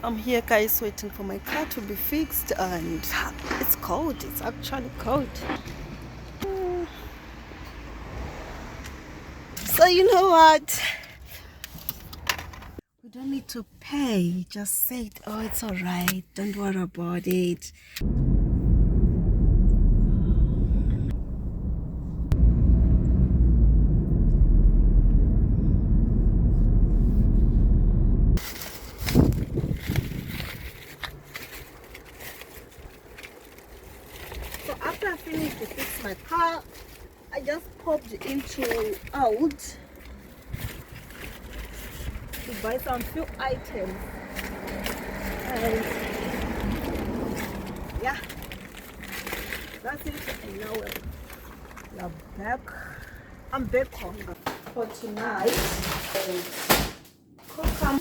I'm here, guys, waiting for my car to be fixed, and it's cold. It's actually cold. So you know what? We don't need to pay. Just say it. Oh, it's all right. Don't worry about it. So after I finished to fix my car, I just popped into Aldi to buy some few items. And yeah, that's it. And now we're back. I'm back home for tonight. And cook.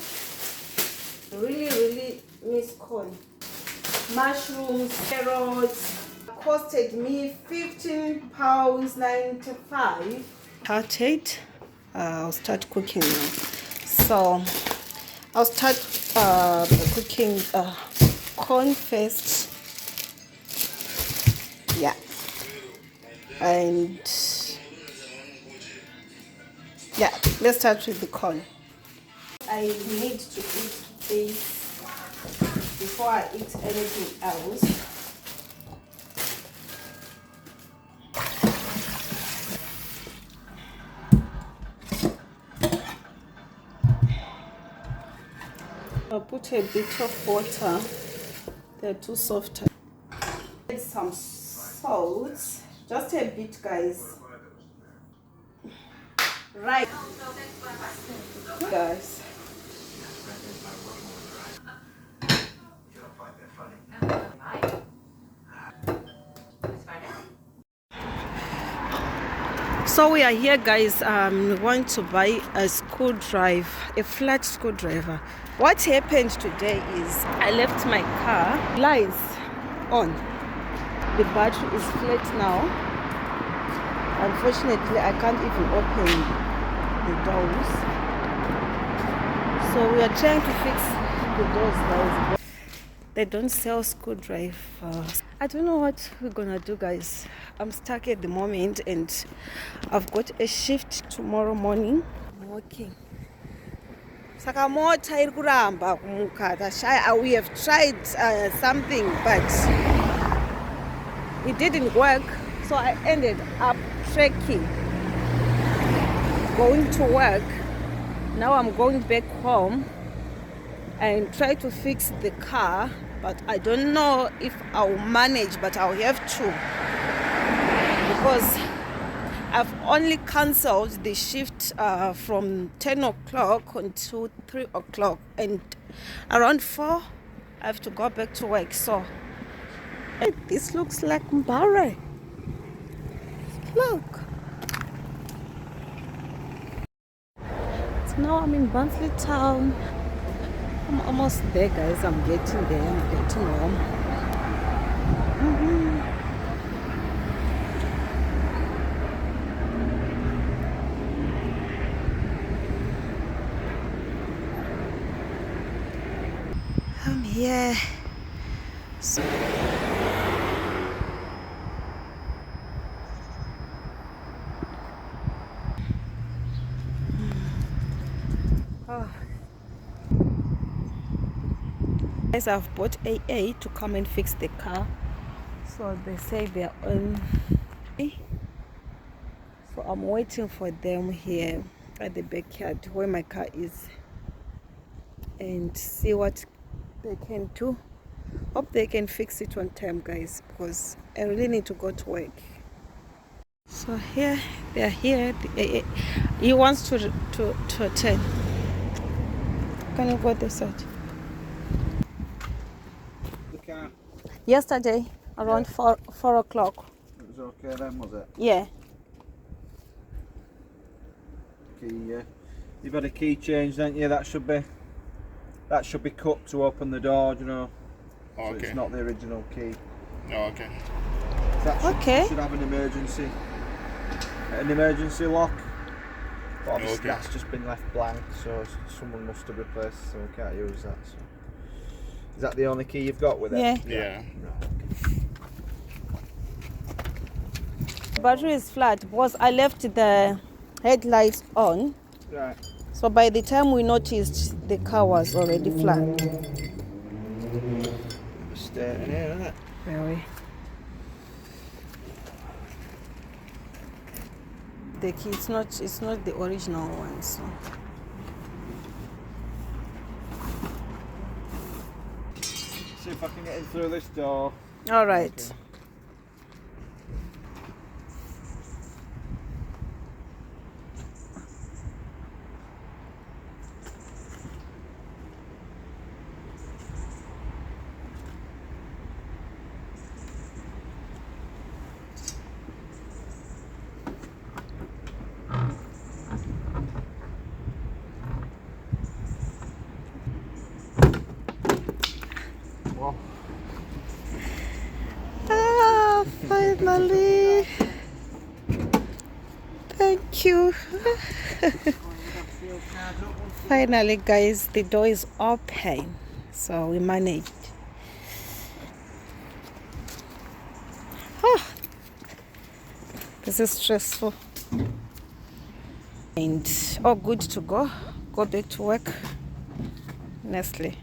Really miss corn. Mushrooms, carrots. Costed me £15.95. Started. I'll start cooking now. So I'll start cooking corn first. Yeah, and yeah, let's start with the corn. I need to eat this before I eat anything else. I'll put a bit of water. They're too soft. Add some salt, just a bit, guys. Right, guys. So we are here, guys. We want to buy a screwdriver, a flat screwdriver. What happened today is I left my car lights on. The battery is flat now. Unfortunately, I can't even open the doors. So we are trying to fix the doors, guys. They don't sell screwdrivers. I don't know what we're gonna do, guys. I'm stuck at the moment and I've got a shift tomorrow morning. I'm working. We have tried something, but it didn't work. So I ended up trekking, going to work. Now I'm going back home and try to fix the car, but I don't know if I'll manage, but I'll have to, because I've only cancelled the shift from 10 o'clock until 3 o'clock, and around 4 I have to go back to work. So this looks like Mbare. Look, so now I'm in Barnsley town. I'm almost there, guys. I'm getting there. I'm getting home. I'm here. So guys, I've bought AA to come and fix the car. So they say they're on. So I'm waiting for them here at the backyard where my car is, and see what they can do. Hope they can fix it on time, guys, because I really need to go to work. So here they're here. He wants to attend. Can you go this side? The car? Yesterday around 4 o'clock. It was okay then, was it? Yeah. Key, you've had a key change, haven't you? That should be cut to open the door, you know. Oh, okay. So it's not the original key. Oh, okay. That should have an emergency lock. But obviously that's just been left blank, so someone must have replaced it, so we can't use that. So. Is that the only key you've got with it? Yeah. Yeah. Battery is flat because I left the headlights on. Right. So by the time we noticed, the car was already flat. State in here, isn't it? Very. The key, it's not the original one. So. See if I can get in through this door. All right. Okay. Whoa. Ah, finally. Thank you. Finally, guys, the door is open. So we managed. Ah, this is stressful. And all good to go. Go back to work. Nestle.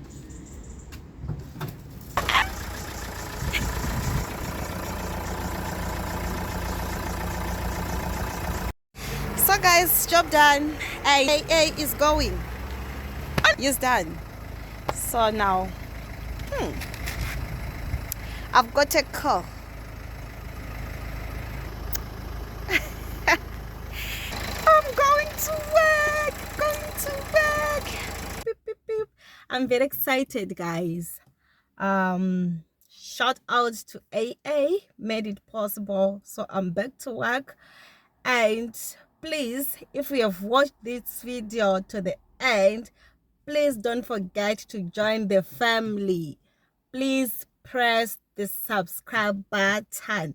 So guys, job done. AA is going. It's done. So now, I've got a call. I'm going to work. Beep, beep, beep. I'm very excited, guys. Shout out to AA, made it possible. So I'm back to work. And please, if you have watched this video to the end, please don't forget to join the family. Please press the subscribe button.